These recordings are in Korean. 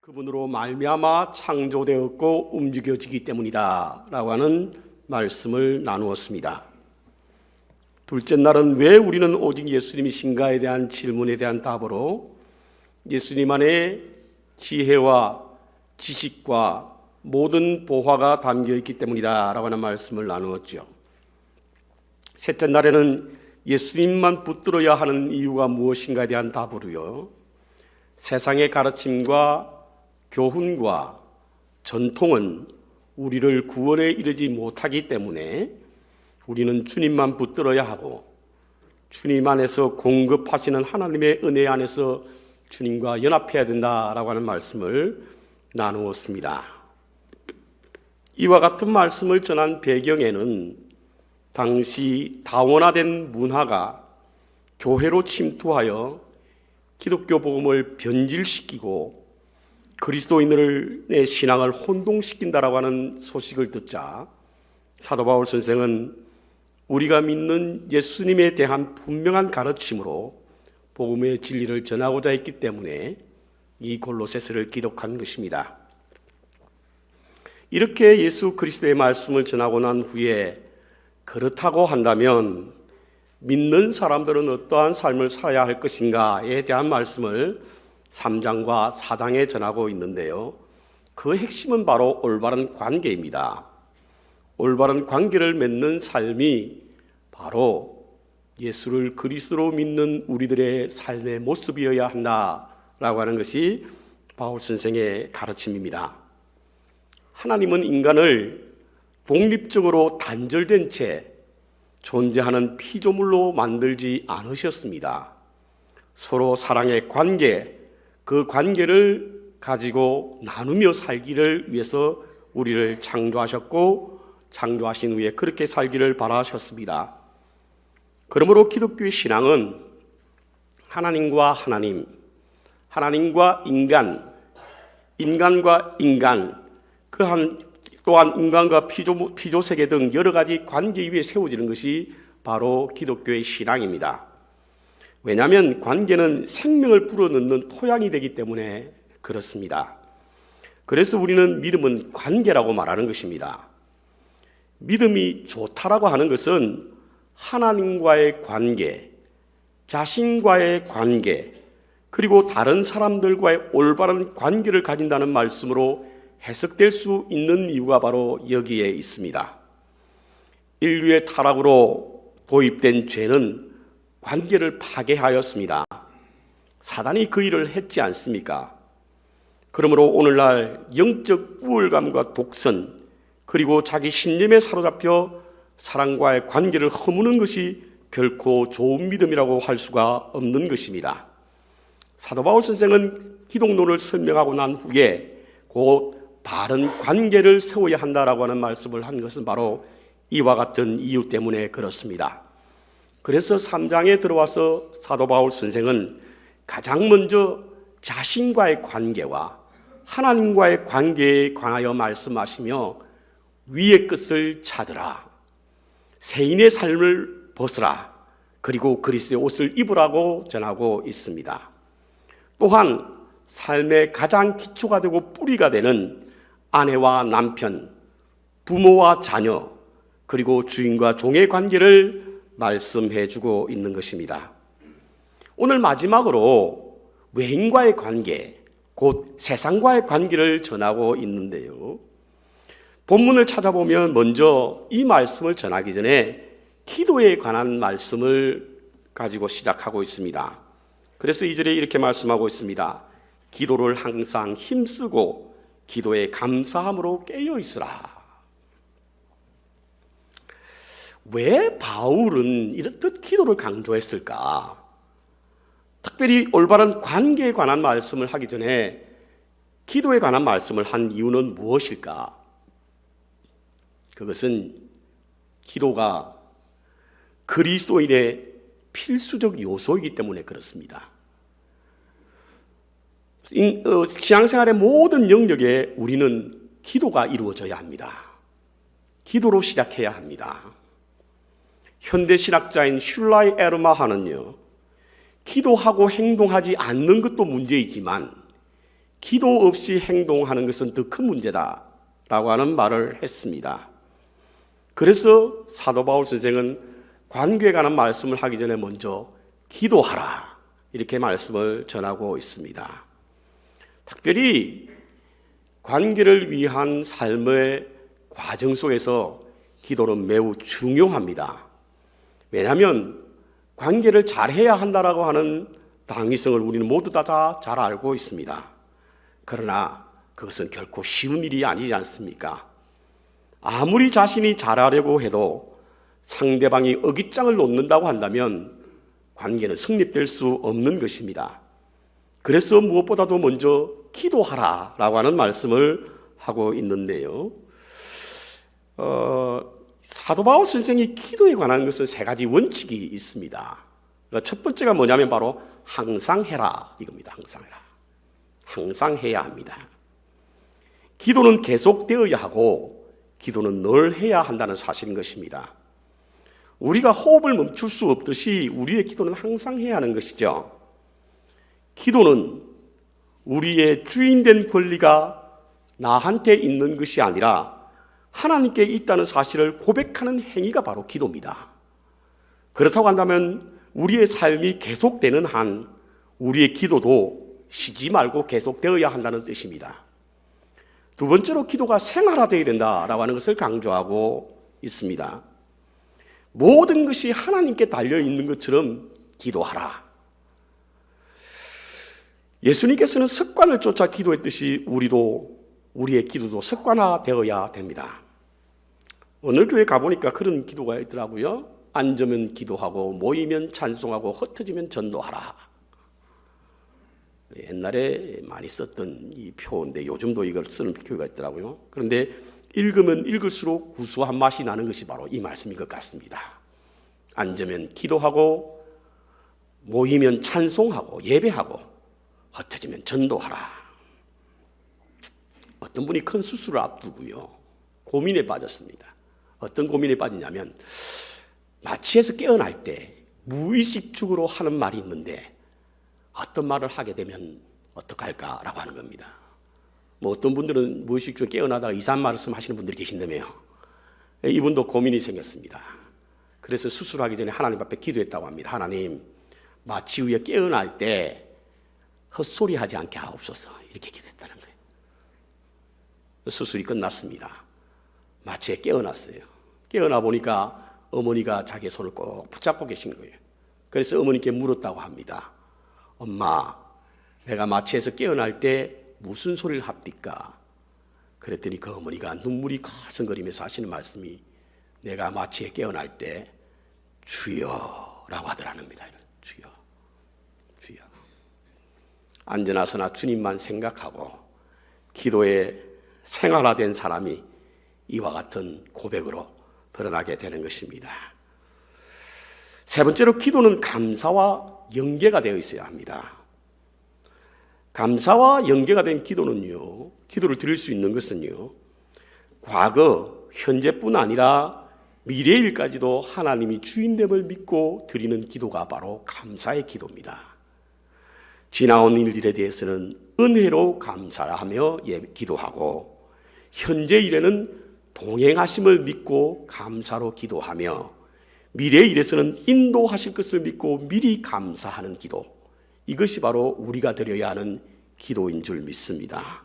그분으로 말미암아 창조되었고 움직여지기 때문이다 라고 하는 말씀을 나누었습니다. 둘째 날은 왜 우리는 오직 예수님이신가에 대한 질문에 대한 답으로 예수님 안에 지혜와 지식과 모든 보화가 담겨있기 때문이다 라고 하는 말씀을 나누었죠. 셋째 날에는 예수님만 붙들어야 하는 이유가 무엇인가에 대한 답으로요, 세상의 가르침과 교훈과 전통은 우리를 구원에 이르지 못하기 때문에 우리는 주님만 붙들어야 하고 주님 안에서 공급하시는 하나님의 은혜 안에서 주님과 연합해야 된다라고 하는 말씀을 나누었습니다. 이와 같은 말씀을 전한 배경에는 당시 다원화된 문화가 교회로 침투하여 기독교 복음을 변질시키고 그리스도인들의 신앙을 혼동시킨다라고 하는 소식을 듣자 사도 바울 선생은 우리가 믿는 예수님에 대한 분명한 가르침으로 복음의 진리를 전하고자 했기 때문에 이 골로새서를 기록한 것입니다. 이렇게 예수 그리스도의 말씀을 전하고 난 후에 그렇다고 한다면 믿는 사람들은 어떠한 삶을 살아야 할 것인가에 대한 말씀을 3장과 4장에 전하고 있는데요, 그 핵심은 바로 올바른 관계입니다. 올바른 관계를 맺는 삶이 바로 예수를 그리스도로 믿는 우리들의 삶의 모습이어야 한다라고 하는 것이 바울 선생의 가르침입니다. 하나님은 인간을 독립적으로 단절된 채 존재하는 피조물로 만들지 않으셨습니다. 서로 사랑의 관계, 그 관계를 가지고 나누며 살기를 위해서 우리를 창조하셨고 창조하신 후에 그렇게 살기를 바라셨습니다. 그러므로 기독교의 신앙은 하나님과 하나님, 하나님과 인간, 인간과 인간, 또한 인간과 피조세계 등 여러 가지 관계 위에 세워지는 것이 바로 기독교의 신앙입니다. 왜냐하면 관계는 생명을 불어넣는 토양이 되기 때문에 그렇습니다. 그래서 우리는 믿음은 관계라고 말하는 것입니다. 믿음이 좋다라고 하는 것은 하나님과의 관계, 자신과의 관계, 그리고 다른 사람들과의 올바른 관계를 가진다는 말씀으로 해석될 수 있는 이유가 바로 여기에 있습니다. 인류의 타락으로 도입된 죄는 관계를 파괴하였습니다. 사단이 그 일을 했지 않습니까? 그러므로 오늘날 영적 우월감과 독선, 그리고 자기 신념에 사로잡혀 사랑과의 관계를 허무는 것이 결코 좋은 믿음이라고 할 수가 없는 것입니다. 사도 바울 선생은 기독론을 설명하고 난 후에 곧 바른 관계를 세워야 한다라고 하는 말씀을 한 것은 바로 이와 같은 이유 때문에 그렇습니다. 그래서 3장에 들어와서 사도 바울 선생은 가장 먼저 자신과의 관계와 하나님과의 관계에 관하여 말씀하시며 위의 것을 찾으라, 세인의 삶을 벗으라, 그리고 그리스도의 옷을 입으라고 전하고 있습니다. 또한 삶의 가장 기초가 되고 뿌리가 되는 아내와 남편, 부모와 자녀, 그리고 주인과 종의 관계를 말씀해 주고 있는 것입니다. 오늘 마지막으로 외인과의 관계, 곧 세상과의 관계를 전하고 있는데요, 본문을 찾아보면 먼저 이 말씀을 전하기 전에 기도에 관한 말씀을 가지고 시작하고 있습니다. 그래서 2절에 이렇게 말씀하고 있습니다. 기도를 항상 힘쓰고 기도에 감사함으로 깨어 있으라. 왜 바울은 이렇듯 기도를 강조했을까? 특별히 올바른 관계에 관한 말씀을 하기 전에 기도에 관한 말씀을 한 이유는 무엇일까? 그것은 기도가 그리스도인의 필수적 요소이기 때문에 그렇습니다. 신앙생활의 모든 영역에 우리는 기도가 이루어져야 합니다. 기도로 시작해야 합니다. 현대신학자인 슐라이 에르마하는요, 기도하고 행동하지 않는 것도 문제이지만 기도 없이 행동하는 것은 더 큰 문제다라고 하는 말을 했습니다. 그래서 사도 바울 선생은 관계에 관한 말씀을 하기 전에 먼저 기도하라 이렇게 말씀을 전하고 있습니다. 특별히 관계를 위한 삶의 과정 속에서 기도는 매우 중요합니다. 왜냐하면 관계를 잘해야 한다라고 하는 당위성을 우리는 모두 다 잘 알고 있습니다. 그러나 그것은 결코 쉬운 일이 아니지 않습니까? 아무리 자신이 잘하려고 해도 상대방이 어깃장을 놓는다고 한다면 관계는 성립될 수 없는 것입니다. 그래서 무엇보다도 먼저 기도하라라고 하는 말씀을 하고 있는데요. 사도 바울 선생이 기도에 관한 것은 세 가지 원칙이 있습니다. 첫 번째가 뭐냐면 바로 항상 해라 이겁니다. 항상 해라. 항상 해야 합니다. 기도는 계속되어야 하고 기도는 늘 해야 한다는 사실인 것입니다. 우리가 호흡을 멈출 수 없듯이 우리의 기도는 항상 해야 하는 것이죠. 기도는 우리의 주인된 권리가 나한테 있는 것이 아니라 하나님께 있다는 사실을 고백하는 행위가 바로 기도입니다. 그렇다고 한다면 우리의 삶이 계속되는 한 우리의 기도도 쉬지 말고 계속되어야 한다는 뜻입니다. 두 번째로 기도가 생활화되어야 된다라고 하는 것을 강조하고 있습니다. 모든 것이 하나님께 달려있는 것처럼 기도하라. 예수님께서는 습관을 쫓아 기도했듯이 우리의 기도도 습관화되어야 됩니다. 어느 교회 가보니까 그런 기도가 있더라고요. 앉으면 기도하고 모이면 찬송하고 흩어지면 전도하라. 옛날에 많이 썼던 이 표인데 요즘도 이걸 쓰는 교회가 있더라고요. 그런데 읽으면 읽을수록 구수한 맛이 나는 것이 바로 이 말씀인 것 같습니다. 앉으면 기도하고 모이면 찬송하고 예배하고 흩어지면 전도하라. 어떤 분이 큰 수술을 앞두고요 고민에 빠졌습니다. 어떤 고민에 빠지냐면 마취에서 깨어날 때 무의식적으로 하는 말이 있는데 어떤 말을 하게 되면 어떡할까라고 하는 겁니다. 어떤 분들은 무의식적으로 깨어나다가 이상한 말씀 하시는 분들이 계신다며요. 이분도 고민이 생겼습니다. 그래서 수술하기 전에 하나님 앞에 기도했다고 합니다. 하나님, 마취 후에 깨어날 때 헛소리 하지 않게 하옵소서. 이렇게 기도했다는 거예요. 수술이 끝났습니다. 마취에 깨어났어요. 깨어나 보니까 어머니가 자기의 손을 꼭 붙잡고 계신 거예요. 그래서 어머니께 물었다고 합니다. 엄마, 내가 마취에서 깨어날 때 무슨 소리를 합니까? 그랬더니 그 어머니가 눈물이 가슴거리면서 하시는 말씀이 내가 마취에 깨어날 때 주여라고 하더라는 겁니다. 주여, 주여. 앉으나 서나 주님만 생각하고 기도에 생활화된 사람이 이와 같은 고백으로 드러나게 되는 것입니다. 세 번째로 기도는 감사와 연계가 되어 있어야 합니다. 감사와 연계가 된 기도는요, 기도를 드릴 수 있는 것은요, 과거, 현재뿐 아니라 미래일까지도 하나님이 주인됨을 믿고 드리는 기도가 바로 감사의 기도입니다. 지나온 일들에 대해서는 은혜로 감사하며 기도하고, 현재 일에는 동행하심을 믿고 감사로 기도하며, 미래의 일에서는 인도하실 것을 믿고 미리 감사하는 기도, 이것이 바로 우리가 드려야 하는 기도인 줄 믿습니다.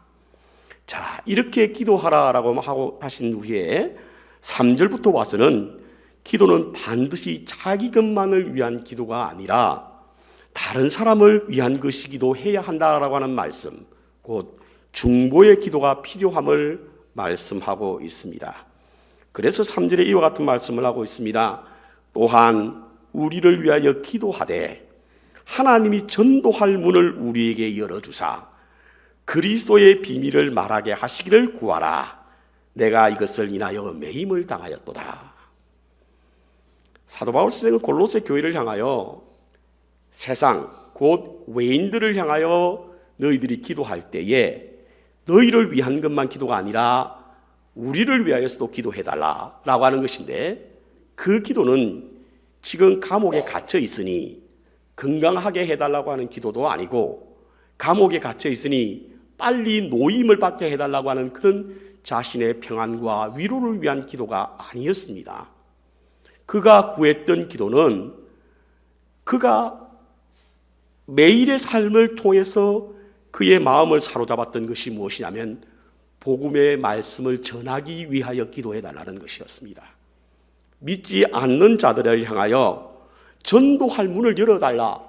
자, 이렇게 기도하라라고 하신 후에 3절부터 와서는 기도는 반드시 자기 것만을 위한 기도가 아니라 다른 사람을 위한 것이기도 해야 한다라고 하는 말씀, 곧 중보의 기도가 필요함을 말씀하고 있습니다. 그래서 3절에 이와 같은 말씀을 하고 있습니다. 또한 우리를 위하여 기도하되 하나님이 전도할 문을 우리에게 열어주사 그리스도의 비밀을 말하게 하시기를 구하라. 내가 이것을 인하여 매임을 당하였도다. 사도 바울 선생은 골로새 교회를 향하여 세상 곧 외인들을 향하여 너희들이 기도할 때에 너희를 위한 것만 기도가 아니라 우리를 위하여서도 기도해달라라고 하는 것인데, 그 기도는 지금 감옥에 갇혀 있으니 건강하게 해달라고 하는 기도도 아니고, 감옥에 갇혀 있으니 빨리 노임을 받게 해달라고 하는 그런 자신의 평안과 위로를 위한 기도가 아니었습니다. 그가 구했던 기도는 그가 매일의 삶을 통해서 그의 마음을 사로잡았던 것이 무엇이냐면 복음의 말씀을 전하기 위하여 기도해달라는 것이었습니다. 믿지 않는 자들을 향하여 전도할 문을 열어달라,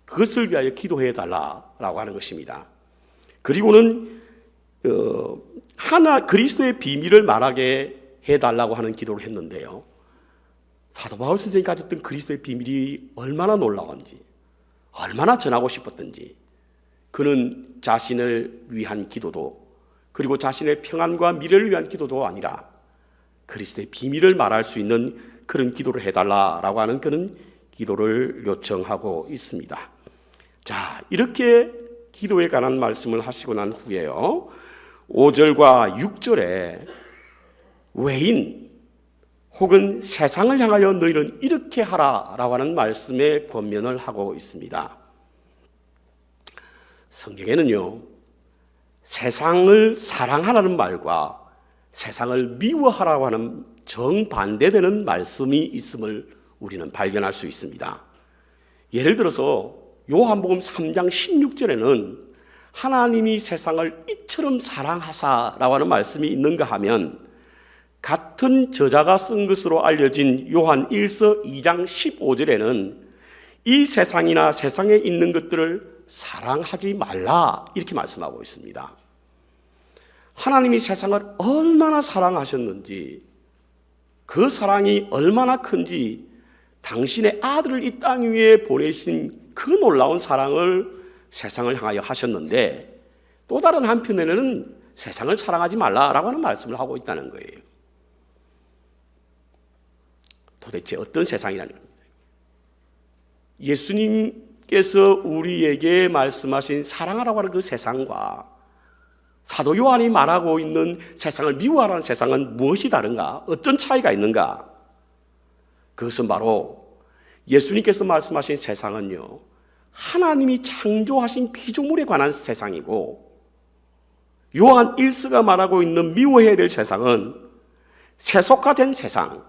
그것을 위하여 기도해달라라고 하는 것입니다. 그리고는 그리스도의 비밀을 말하게 해달라고 하는 기도를 했는데요, 사도 바울 선생이 가졌던 그리스도의 비밀이 얼마나 놀라운지, 얼마나 전하고 싶었던지, 그는 자신을 위한 기도도, 그리고 자신의 평안과 미래를 위한 기도도 아니라 그리스도의 비밀을 말할 수 있는 그런 기도를 해달라라고 하는 그런 기도를 요청하고 있습니다. 자, 이렇게 기도에 관한 말씀을 하시고 난 후에요, 5절과 6절에 외인 혹은 세상을 향하여 너희는 이렇게 하라라고 하는 말씀에 권면을 하고 있습니다. 성경에는요, 세상을 사랑하라는 말과 세상을 미워하라고 하는 정반대되는 말씀이 있음을 우리는 발견할 수 있습니다. 예를 들어서 요한복음 3장 16절에는 하나님이 세상을 이처럼 사랑하사라고 하는 말씀이 있는가 하면, 같은 저자가 쓴 것으로 알려진 요한 1서 2장 15절에는 이 세상이나 세상에 있는 것들을 사랑하지 말라 이렇게 말씀하고 있습니다. 하나님이 세상을 얼마나 사랑하셨는지, 그 사랑이 얼마나 큰지, 당신의 아들을 이 땅 위에 보내신 그 놀라운 사랑을 세상을 향하여 하셨는데, 또 다른 한편에는 세상을 사랑하지 말라라고 하는 말씀을 하고 있다는 거예요. 도대체 어떤 세상이라는 겁니다. 예수님께서 우리에게 말씀하신 사랑하라고 하는 그 세상과 사도 요한이 말하고 있는 세상을 미워하라는 세상은 무엇이 다른가? 어떤 차이가 있는가? 그것은 바로 예수님께서 말씀하신 세상은요, 하나님이 창조하신 피조물에 관한 세상이고, 요한 1서가 말하고 있는 미워해야 될 세상은 세속화된 세상,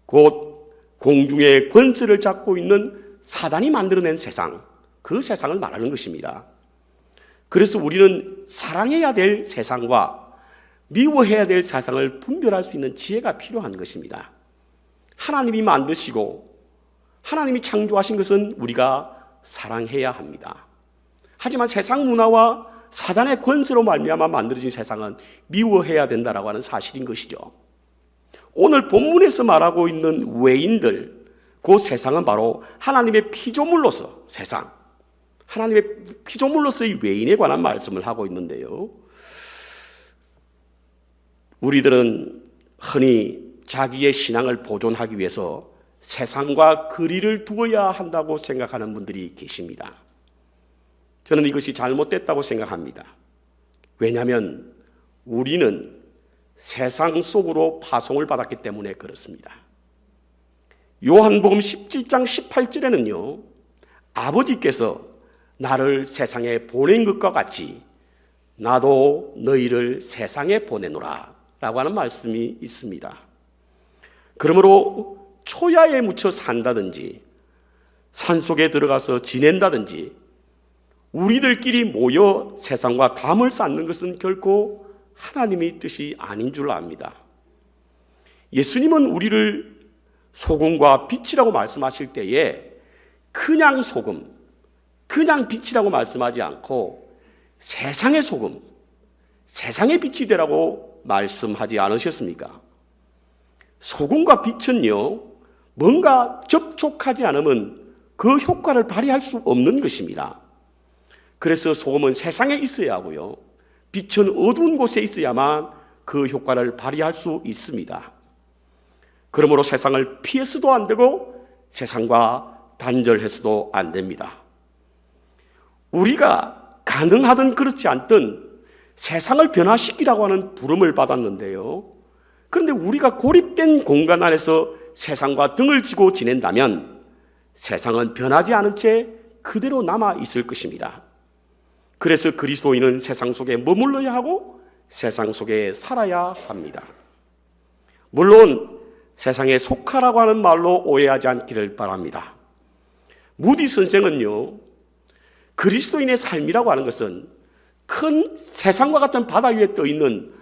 곧 공중의 권세를 잡고 있는 사단이 만들어낸 세상, 그 세상을 말하는 것입니다. 그래서 우리는 사랑해야 될 세상과 미워해야 될 세상을 분별할 수 있는 지혜가 필요한 것입니다. 하나님이 만드시고 하나님이 창조하신 것은 우리가 사랑해야 합니다. 하지만 세상 문화와 사단의 권세로 말미암아 만들어진 세상은 미워해야 된다라고 하는 사실인 것이죠. 오늘 본문에서 말하고 있는 외인들, 그 세상은 바로 하나님의 피조물로서 세상, 하나님의 피조물로서의 외인에 관한 말씀을 하고 있는데요, 우리들은 흔히 자기의 신앙을 보존하기 위해서 세상과 거리를 두어야 한다고 생각하는 분들이 계십니다. 저는 이것이 잘못됐다고 생각합니다. 왜냐하면 우리는 세상 속으로 파송을 받았기 때문에 그렇습니다. 요한복음 17장 18절에는요, 아버지께서 나를 세상에 보낸 것과 같이 나도 너희를 세상에 보내노라 라고 하는 말씀이 있습니다. 그러므로 초야에 묻혀 산다든지 산속에 들어가서 지낸다든지 우리들끼리 모여 세상과 담을 쌓는 것은 결코 하나님의 뜻이 아닌 줄 압니다. 예수님은 우리를 소금과 빛이라고 말씀하실 때에 그냥 소금, 그냥 빛이라고 말씀하지 않고 세상의 소금, 세상의 빛이 되라고 말씀하지 않으셨습니까? 소금과 빛은요, 뭔가 접촉하지 않으면 그 효과를 발휘할 수 없는 것입니다. 그래서 소금은 세상에 있어야 하고요, 빛은 어두운 곳에 있어야만 그 효과를 발휘할 수 있습니다. 그러므로 세상을 피해서도 안 되고 세상과 단절해서도 안 됩니다. 우리가 가능하든 그렇지 않든 세상을 변화시키라고 하는 부름을 받았는데요, 그런데 우리가 고립된 공간 안에서 세상과 등을 쥐고 지낸다면 세상은 변하지 않은 채 그대로 남아 있을 것입니다. 그래서 그리스도인은 세상 속에 머물러야 하고 세상 속에 살아야 합니다. 물론 세상에 속하라고 하는 말로 오해하지 않기를 바랍니다. 무디 선생은요, 그리스도인의 삶이라고 하는 것은 큰 세상과 같은 바다 위에 떠 있는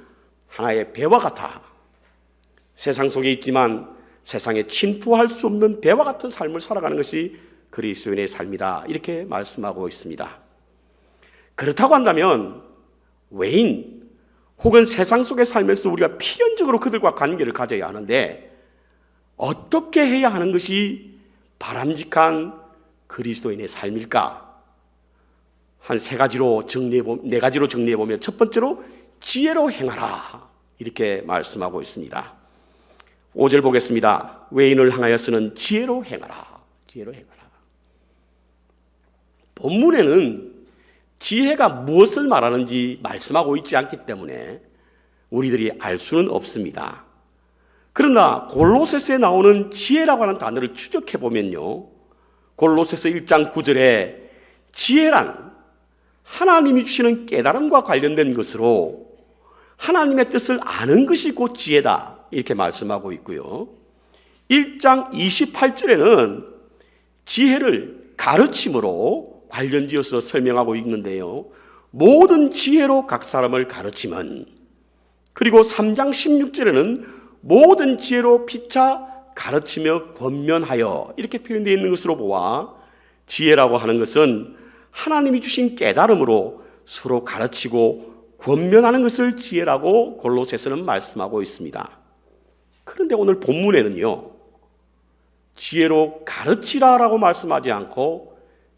하나의 배와 같아. 세상 속에 있지만 세상에 침투할 수 없는 배와 같은 삶을 살아가는 것이 그리스도인의 삶이다, 이렇게 말씀하고 있습니다. 그렇다고 한다면 외인 혹은 세상 속에 살면서 우리가 필연적으로 그들과 관계를 가져야 하는데 어떻게 해야 하는 것이 바람직한 그리스도인의 삶일까? 한 네 가지로 정리해보면 첫 번째로 지혜로 행하라, 이렇게 말씀하고 있습니다. 5절 보겠습니다. 외인을 향하여서는 지혜로 행하라. 지혜로 행하라. 본문에는 지혜가 무엇을 말하는지 말씀하고 있지 않기 때문에 우리들이 알 수는 없습니다. 그러나 골로새서에 나오는 지혜라고 하는 단어를 추적해보면요, 골로새서 1장 9절에 지혜란 하나님이 주시는 깨달음과 관련된 것으로 하나님의 뜻을 아는 것이 곧 지혜다, 이렇게 말씀하고 있고요. 1장 28절에는 지혜를 가르침으로 관련지어서 설명하고 있는데요, 모든 지혜로 각 사람을 가르침은, 그리고 3장 16절에는 모든 지혜로 피차 가르치며 권면하여, 이렇게 표현되어 있는 것으로 보아 지혜라고 하는 것은 하나님이 주신 깨달음으로 서로 가르치고 권면하는 것을 지혜라고 골로새서는 말씀하고 있습니다. 그런데 오늘 본문에는요, 지혜로 가르치라라고 말씀하지 않고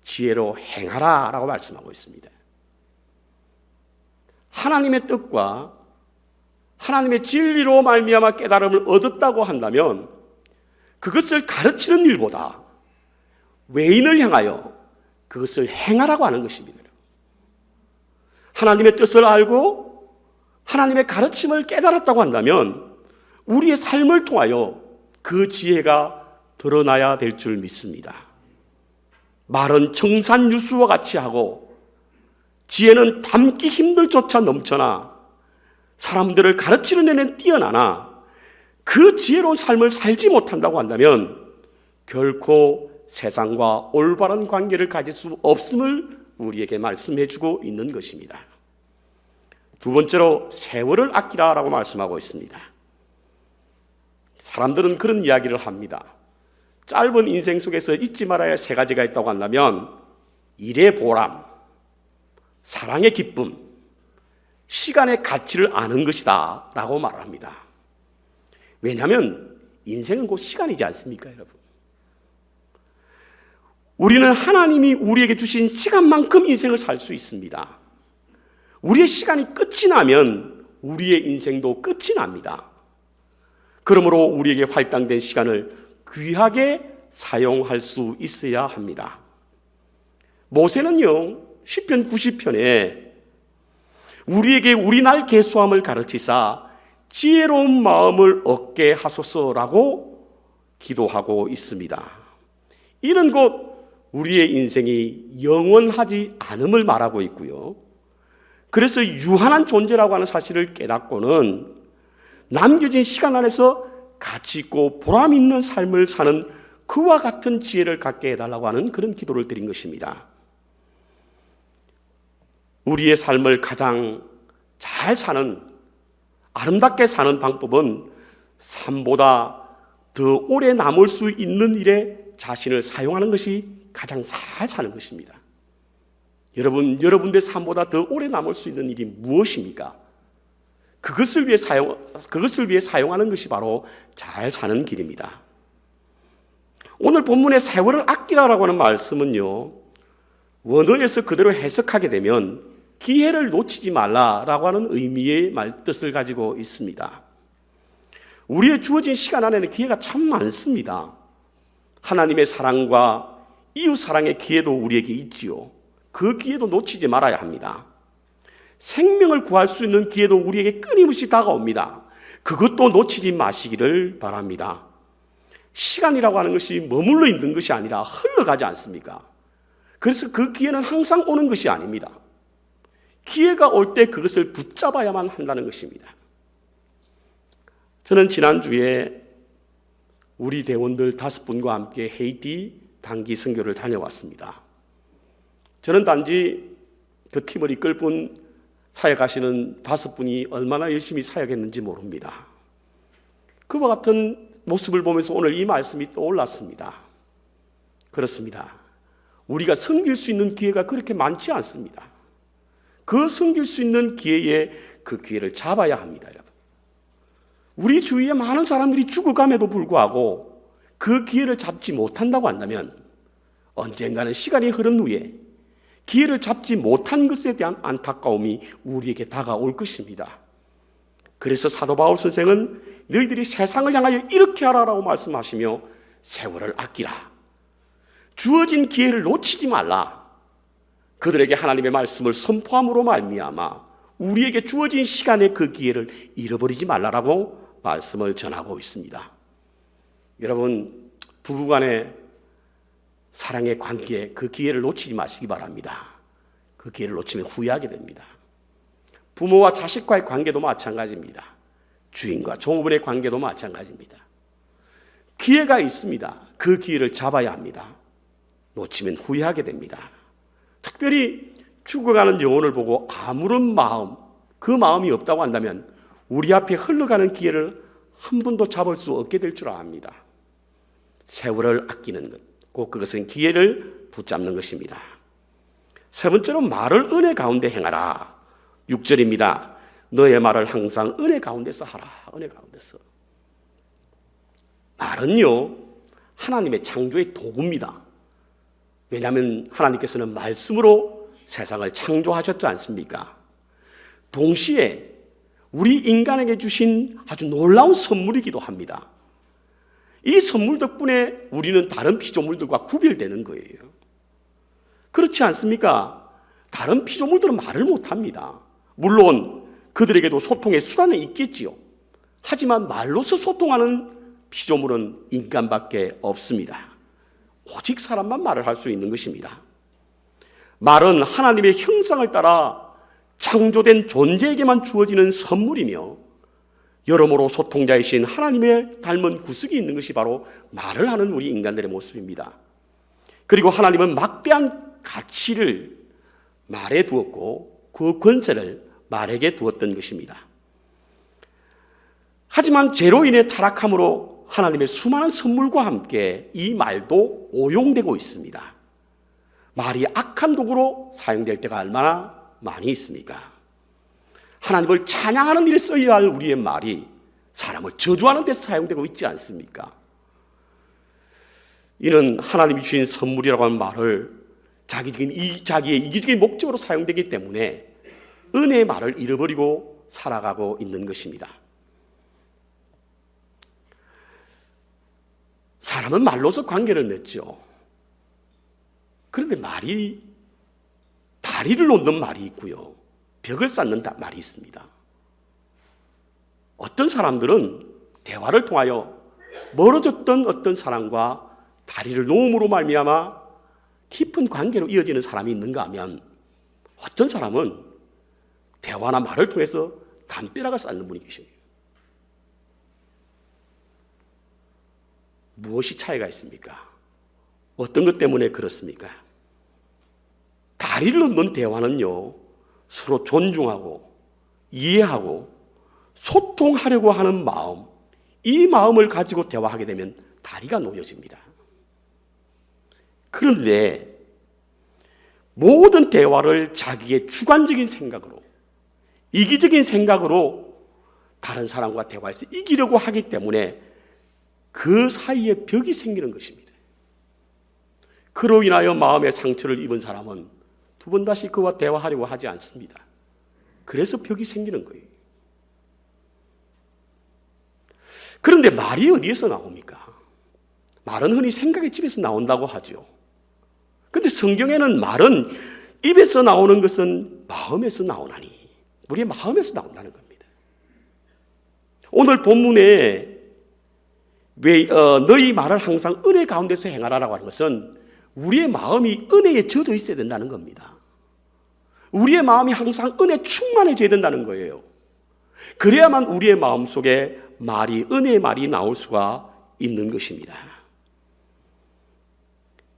지혜로 행하라라고 말씀하고 있습니다. 하나님의 뜻과 하나님의 진리로 말미암아 깨달음을 얻었다고 한다면 그것을 가르치는 일보다 외인을 향하여 그것을 행하라고 하는 것입니다. 하나님의 뜻을 알고 하나님의 가르침을 깨달았다고 한다면 우리의 삶을 통하여 그 지혜가 드러나야 될 줄 믿습니다. 말은 청산유수와 같이 하고 지혜는 담기 힘들 조차 넘쳐나 사람들을 가르치는 데는 뛰어나나 그 지혜로운 삶을 살지 못한다고 한다면 결코 세상과 올바른 관계를 가질 수 없음을 우리에게 말씀해 주고 있는 것입니다. 두 번째로 세월을 아끼라라고 말씀하고 있습니다. 사람들은 그런 이야기를 합니다. 짧은 인생 속에서 잊지 말아야 할 세 가지가 있다고 한다면 일의 보람, 사랑의 기쁨, 시간의 가치를 아는 것이다 라고 말합니다. 왜냐하면 인생은 곧 시간이지 않습니까, 여러분? 우리는 하나님이 우리에게 주신 시간만큼 인생을 살 수 있습니다. 우리의 시간이 끝이 나면 우리의 인생도 끝이 납니다. 그러므로 우리에게 할당된 시간을 귀하게 사용할 수 있어야 합니다. 모세는요, 시편 90편에 우리에게 우리 날 계수함을 가르치사 지혜로운 마음을 얻게 하소서라고 기도하고 있습니다. 이는 곧 우리의 인생이 영원하지 않음을 말하고 있고요, 그래서 유한한 존재라고 하는 사실을 깨닫고는 남겨진 시간 안에서 가치 있고 보람 있는 삶을 사는 그와 같은 지혜를 갖게 해달라고 하는 그런 기도를 드린 것입니다. 우리의 삶을 가장 잘 사는, 아름답게 사는 방법은 삶보다 더 오래 남을 수 있는 일에 자신을 사용하는 것이 가장 잘 사는 것입니다. 여러분들의 삶보다 더 오래 남을 수 있는 일이 무엇입니까? 그것을 위해 사용하는 것이 바로 잘 사는 길입니다. 오늘 본문의 세월을 아끼라라고 하는 말씀은요, 원어에서 그대로 해석하게 되면 기회를 놓치지 말라라고 하는 의미의 뜻을 가지고 있습니다. 우리의 주어진 시간 안에는 기회가 참 많습니다. 하나님의 사랑과 이웃 사랑의 기회도 우리에게 있지요. 그 기회도 놓치지 말아야 합니다. 생명을 구할 수 있는 기회도 우리에게 끊임없이 다가옵니다. 그것도 놓치지 마시기를 바랍니다. 시간이라고 하는 것이 머물러 있는 것이 아니라 흘러가지 않습니까? 그래서 그 기회는 항상 오는 것이 아닙니다. 기회가 올 때 그것을 붙잡아야만 한다는 것입니다. 저는 지난주에 우리 대원들 5분과 함께 헤이티 단기 선교를 다녀왔습니다. 저는 단지 그 팀을 이끌 분 사역하시는 5분이 얼마나 열심히 사역했는지 모릅니다. 그와 같은 모습을 보면서 오늘 이 말씀이 떠올랐습니다. 그렇습니다. 우리가 섬길 수 있는 기회가 그렇게 많지 않습니다. 그 섬길 수 있는 기회에 그 기회를 잡아야 합니다, 여러분. 우리 주위에 많은 사람들이 죽어감에도 불구하고 그 기회를 잡지 못한다고 한다면 언젠가는 시간이 흐른 후에 기회를 잡지 못한 것에 대한 안타까움이 우리에게 다가올 것입니다. 그래서 사도 바울 선생은 너희들이 세상을 향하여 이렇게 하라라고 말씀하시며 세월을 아끼라. 주어진 기회를 놓치지 말라. 그들에게 하나님의 말씀을 선포함으로 말미암아 우리에게 주어진 시간에 그 기회를 잃어버리지 말라라고 말씀을 전하고 있습니다. 여러분, 부부간의 사랑의 관계, 그 기회를 놓치지 마시기 바랍니다. 그 기회를 놓치면 후회하게 됩니다. 부모와 자식과의 관계도 마찬가지입니다. 주인과 종업원의 관계도 마찬가지입니다. 기회가 있습니다. 그 기회를 잡아야 합니다. 놓치면 후회하게 됩니다. 특별히 죽어가는 영혼을 보고 아무런 마음, 그 마음이 없다고 한다면 우리 앞에 흘러가는 기회를 한 번도 잡을 수 없게 될 줄 압니다. 세월을 아끼는 것, 꼭 그것은 기회를 붙잡는 것입니다. 세 번째로 말을 은혜 가운데 행하라. 6절입니다. 너의 말을 항상 은혜 가운데서 하라. 은혜 가운데서. 말은요, 하나님의 창조의 도구입니다. 왜냐하면 하나님께서는 말씀으로 세상을 창조하셨지 않습니까? 동시에 우리 인간에게 주신 아주 놀라운 선물이기도 합니다. 이 선물 덕분에 우리는 다른 피조물들과 구별되는 거예요. 그렇지 않습니까? 다른 피조물들은 말을 못합니다. 물론 그들에게도 소통의 수단은 있겠지요. 하지만 말로서 소통하는 피조물은 인간밖에 없습니다. 오직 사람만 말을 할 수 있는 것입니다. 말은 하나님의 형상을 따라 창조된 존재에게만 주어지는 선물이며 여러모로 소통자이신 하나님의 닮은 구석이 있는 것이 바로 말을 하는 우리 인간들의 모습입니다. 그리고 하나님은 막대한 가치를 말에 두었고 그 권세를 말에게 두었던 것입니다. 하지만 죄로 인해 타락함으로 하나님의 수많은 선물과 함께 이 말도 오용되고 있습니다. 말이 악한 도구로 사용될 때가 얼마나 많이 있습니까? 하나님을 찬양하는 일에 써야 할 우리의 말이 사람을 저주하는 데 사용되고 있지 않습니까? 이는 하나님이 주신 선물이라고 하는 말을 자기의 이기적인 목적으로 사용되기 때문에 은혜의 말을 잃어버리고 살아가고 있는 것입니다. 사람은 말로서 관계를 맺죠. 그런데 말이 다리를 놓는 말이 있고요. 벽을 쌓는 말이 있습니다. 어떤 사람들은 대화를 통하여 멀어졌던 어떤 사람과 다리를 놓음으로 말미암아 깊은 관계로 이어지는 사람이 있는가 하면 어떤 사람은 대화나 말을 통해서 담벼락을 쌓는 분이 계십니다. 무엇이 차이가 있습니까? 어떤 것 때문에 그렇습니까? 다리를 놓는 대화는요, 서로 존중하고 이해하고 소통하려고 하는 마음, 이 마음을 가지고 대화하게 되면 다리가 놓여집니다. 그런데 모든 대화를 자기의 주관적인 생각으로, 이기적인 생각으로 다른 사람과 대화해서 이기려고 하기 때문에 그 사이에 벽이 생기는 것입니다. 그로 인하여 마음의 상처를 입은 사람은 두 번 다시 그와 대화하려고 하지 않습니다. 그래서 벽이 생기는 거예요. 그런데 말이 어디에서 나옵니까? 말은 흔히 생각의 집에서 나온다고 하죠. 그런데 성경에는 말은 입에서 나오는 것은 마음에서 나오나니, 우리의 마음에서 나온다는 겁니다. 오늘 본문에 너희 말을 항상 은혜 가운데서 행하라라고 하는 것은 우리의 마음이 은혜에 젖어 있어야 된다는 겁니다. 우리의 마음이 항상 은혜 충만해져야 된다는 거예요. 그래야만 우리의 마음속에 은혜의 말이 나올 수가 있는 것입니다.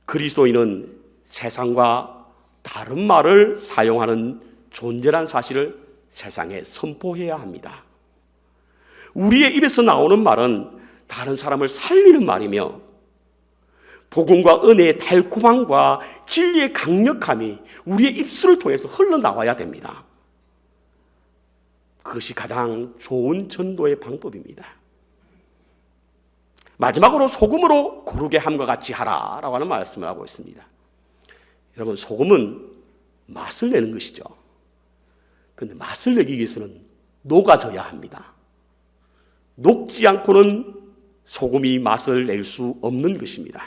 그리스도인은 세상과 다른 말을 사용하는 존재란 사실을 세상에 선포해야 합니다. 우리의 입에서 나오는 말은 다른 사람을 살리는 말이며 복음과 은혜의 달콤함과 진리의 강력함이 우리의 입술을 통해서 흘러나와야 됩니다. 그것이 가장 좋은 전도의 방법입니다. 마지막으로 소금으로 고르게 함과 같이 하라라고 하는 말씀을 하고 있습니다. 여러분, 소금은 맛을 내는 것이죠. 그런데 맛을 내기 위해서는 녹아져야 합니다. 녹지 않고는 소금이 맛을 낼 수 없는 것입니다.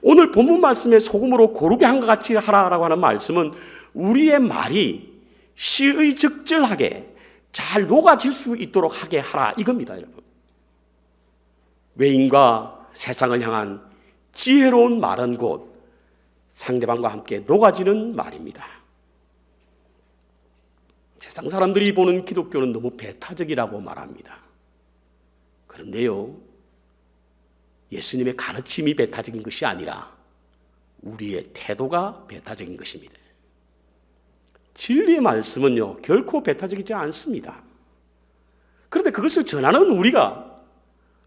오늘 본문 말씀에 소금으로 고르게 함과 같이 하라라고 하는 말씀은 우리의 말이 시의 적절하게 잘 녹아질 수 있도록 하게 하라 이겁니다, 여러분. 외인과 세상을 향한 지혜로운 말은 곧 상대방과 함께 녹아지는 말입니다. 세상 사람들이 보는 기독교는 너무 배타적이라고 말합니다. 그런데요, 예수님의 가르침이 배타적인 것이 아니라 우리의 태도가 배타적인 것입니다. 진리의 말씀은요, 결코 배타적이지 않습니다. 그런데 그것을 전하는 우리가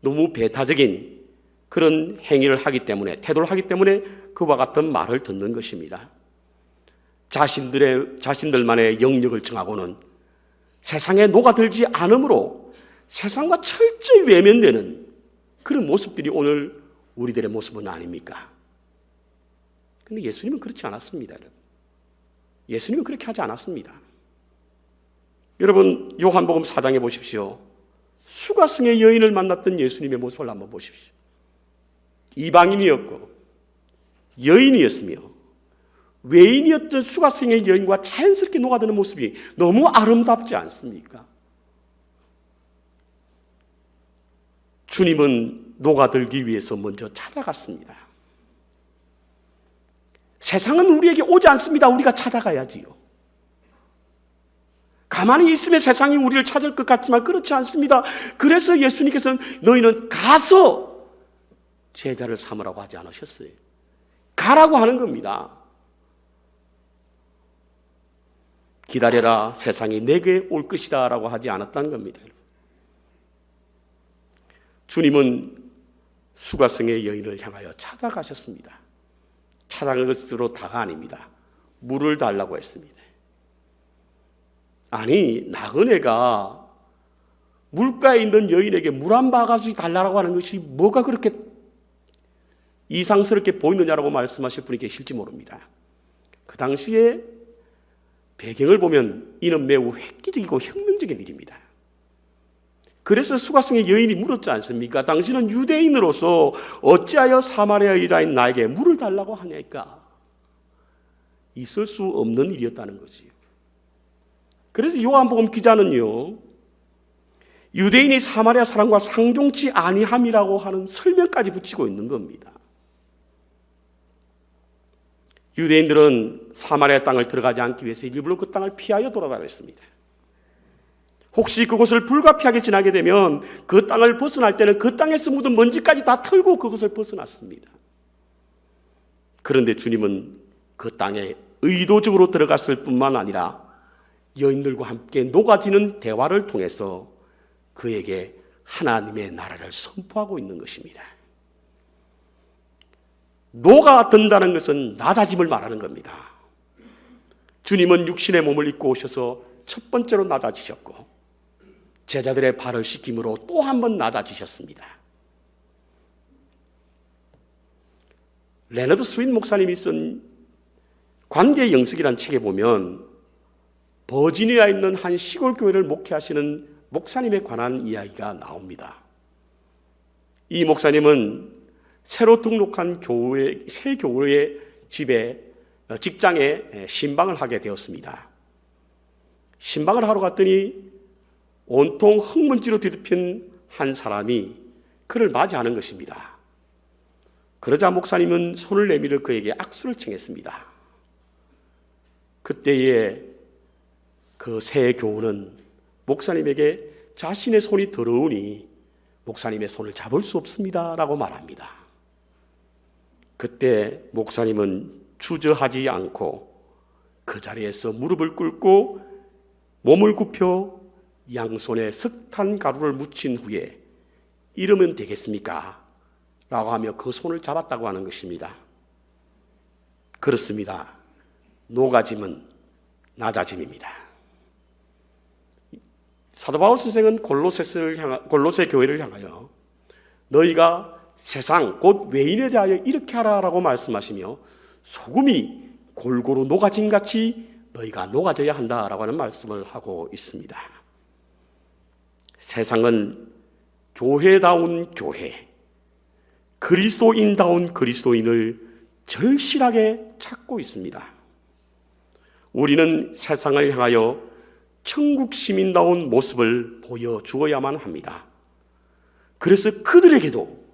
너무 배타적인 그런 행위를 하기 때문에, 태도를 하기 때문에 그와 같은 말을 듣는 것입니다. 자신들만의 영역을 정하고는 세상에 녹아들지 않으므로 세상과 철저히 외면되는 그런 모습들이 오늘 우리들의 모습은 아닙니까? 그런데 예수님은 그렇지 않았습니다, 여러분. 예수님은 그렇게 하지 않았습니다. 여러분, 요한복음 4장에 보십시오. 수가성의 여인을 만났던 예수님의 모습을 한번 보십시오. 이방인이었고 여인이었으며 외인이었던 수가성의 여인과 자연스럽게 녹아드는 모습이 너무 아름답지 않습니까? 주님은 녹아들기 위해서 먼저 찾아갔습니다. 세상은 우리에게 오지 않습니다. 우리가 찾아가야지요. 가만히 있으면 세상이 우리를 찾을 것 같지만 그렇지 않습니다. 그래서 예수님께서는 너희는 가서 제자를 삼으라고 하지 않으셨어요. 가라고 하는 겁니다. 기다려라, 세상이 내게 올 것이다 라고 하지 않았다는 겁니다. 주님은 수가성의 여인을 향하여 찾아가셨습니다. 찾아간 것으로 다가 아닙니다. 물을 달라고 했습니다. 아니, 나그네가 물가에 있는 여인에게 물 한 바가지 달라고 하는 것이 뭐가 그렇게 이상스럽게 보이느냐라고 말씀하실 분이 계실지 모릅니다. 그 당시에 배경을 보면 이는 매우 획기적이고 혁명적인 일입니다. 그래서 수가성의 여인이 물었지 않습니까? 당신은 유대인으로서 어찌하여 사마리아 여자인 나에게 물을 달라고 하냐니까? 있을 수 없는 일이었다는 거지요. 그래서 요한복음 기자는요, 유대인이 사마리아 사람과 상종치 아니함이라고 하는 설명까지 붙이고 있는 겁니다. 유대인들은 사마리아 땅을 들어가지 않기 위해서 일부러 그 땅을 피하여 돌아다녔습니다. 혹시 그곳을 불가피하게 지나게 되면 그 땅을 벗어날 때는 그 땅에서 묻은 먼지까지 다 털고 그곳을 벗어났습니다. 그런데 주님은 그 땅에 의도적으로 들어갔을 뿐만 아니라 여인들과 함께 녹아지는 대화를 통해서 그에게 하나님의 나라를 선포하고 있는 것입니다. 녹아든다는 것은 낮아짐을 말하는 겁니다. 주님은 육신의 몸을 입고 오셔서 첫 번째로 낮아지셨고 제자들의 발을 씻김으로 또 한 번 낮아지셨습니다. 레너드 스윈 목사님이 쓴 관계의 영성이라는 책에 보면 버지니아에 있는 한 시골 교회를 목회하시는 목사님에 관한 이야기가 나옵니다. 이 목사님은 새로 등록한 새 교회의 직장에 신방을 하게 되었습니다. 신방을 하러 갔더니 온통 흙먼지로 뒤덮인 한 사람이 그를 맞이하는 것입니다. 그러자 목사님은 손을 내밀어 그에게 악수를 청했습니다. 그때의 그 새 교우는 목사님에게 자신의 손이 더러우니 목사님의 손을 잡을 수 없습니다 라고 말합니다. 그때 목사님은 주저하지 않고 그 자리에서 무릎을 꿇고 몸을 굽혀 양손에 석탄 가루를 묻힌 후에 이러면 되겠습니까? 라고 하며 그 손을 잡았다고 하는 것입니다. 그렇습니다. 노가짐은 낮아짐입니다. 사도 바울 선생은 골로새 교회를 향하여 너희가 세상 곧 외인에 대하여 이렇게 하라라고 말씀하시며 소금이 골고루 녹아짐같이 너희가 녹아져야 한다라고 하는 말씀을 하고 있습니다. 세상은 교회다운 교회, 그리스도인다운 그리스도인을 절실하게 찾고 있습니다. 우리는 세상을 향하여 천국 시민다운 모습을 보여주어야만 합니다. 그래서 그들에게도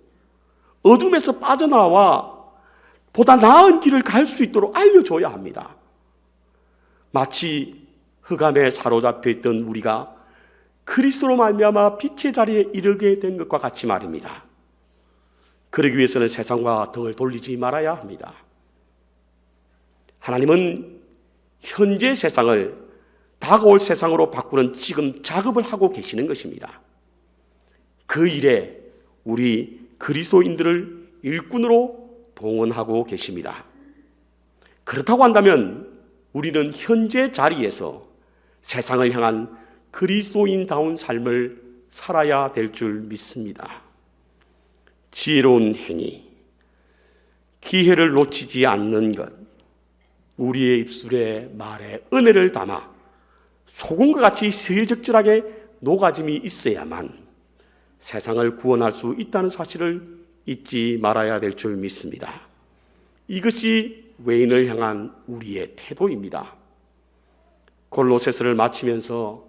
어둠에서 빠져나와 보다 나은 길을 갈 수 있도록 알려줘야 합니다. 마치 흑암에 사로잡혀 있던 우리가 그리스도로 말미암아 빛의 자리에 이르게 된 것과 같이 말입니다. 그러기 위해서는 세상과 등을 돌리지 말아야 합니다. 하나님은 현재 세상을 다가올 세상으로 바꾸는 지금 작업을 하고 계시는 것입니다. 그 일에 우리 그리스도인들을 일꾼으로 동원하고 계십니다. 그렇다고 한다면 우리는 현재 자리에서 세상을 향한 그리스도인다운 삶을 살아야 될 줄 믿습니다. 지혜로운 행위, 기회를 놓치지 않는 것, 우리의 입술에 말에 은혜를 담아 소금과 같이 시의적절하게 녹아짐이 있어야만 세상을 구원할 수 있다는 사실을 잊지 말아야 될 줄 믿습니다. 이것이 외인을 향한 우리의 태도입니다. 골로새서를 마치면서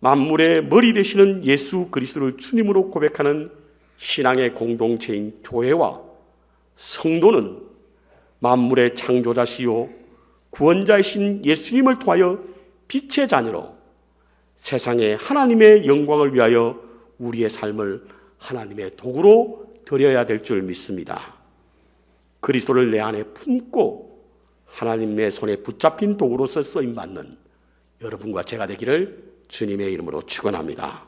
만물의 머리 되시는 예수 그리스도를 주님으로 고백하는 신앙의 공동체인 교회와 성도는 만물의 창조자시요 구원자이신 예수님을 통하여 빛의 자녀로 세상에 하나님의 영광을 위하여 우리의 삶을 하나님의 도구로 드려야 될 줄 믿습니다. 그리스도를 내 안에 품고 하나님의 손에 붙잡힌 도구로서 쓰임받는 여러분과 제가 되기를 주님의 이름으로 축원합니다.